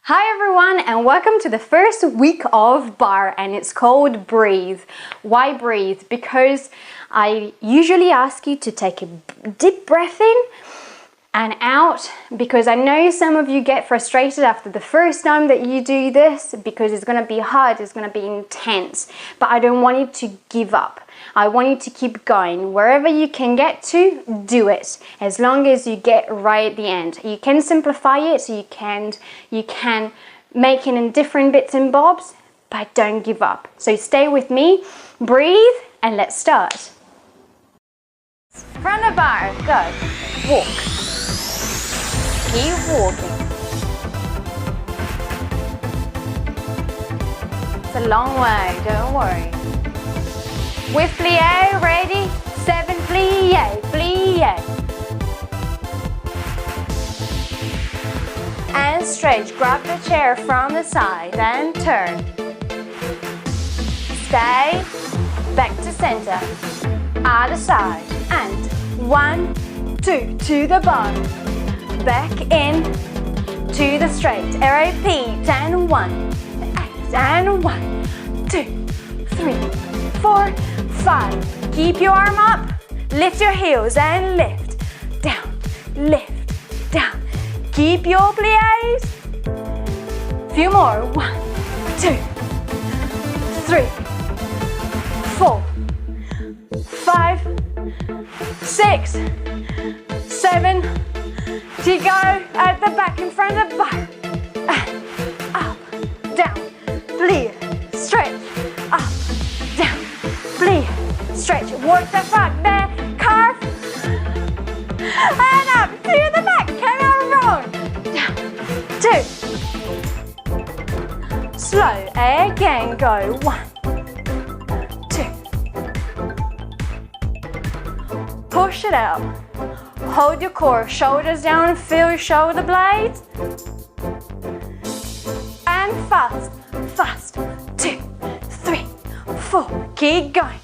Hi everyone, and welcome to the first week of Barre, and it's called Breathe. Why breathe? Because I usually ask you to take a deep breath in and out, because I know some of you get frustrated after the first time that you do this because it's going to be hard, it's going to be intense, but I don't want you to give up. I want you to keep going. Wherever you can get to, do it, as long as you get right at the end. You can simplify it, so you can make it in different bits and bobs, but don't give up. So stay with me, breathe, and let's start. From the bar, go, walk. Keep walking. It's a long way, don't worry. With plie, ready, 7 plie, plie. And stretch, grab the chair from the side and turn. Stay, back to center, other side, and 1, 2, to the bottom. Back in to the straight. Repeat. And 1, and 1, 2, 3, 4, 5. Keep your arm up. Lift your heels and lift. Down, lift, down. Keep your plies. Few more. 1, 2, 3, 4, 5, 6, 7. To go at the back in front of the bar. Up, down, plie, stretch. Up, down, plie, stretch. Work the front, there, carve. And up to the back. Carry on, roll. Down, 2. Slow, again, go. 1, 2. Push it out. Hold your core, shoulders down, feel your shoulder blades. And fast, fast. 2, 3, 4. Keep going.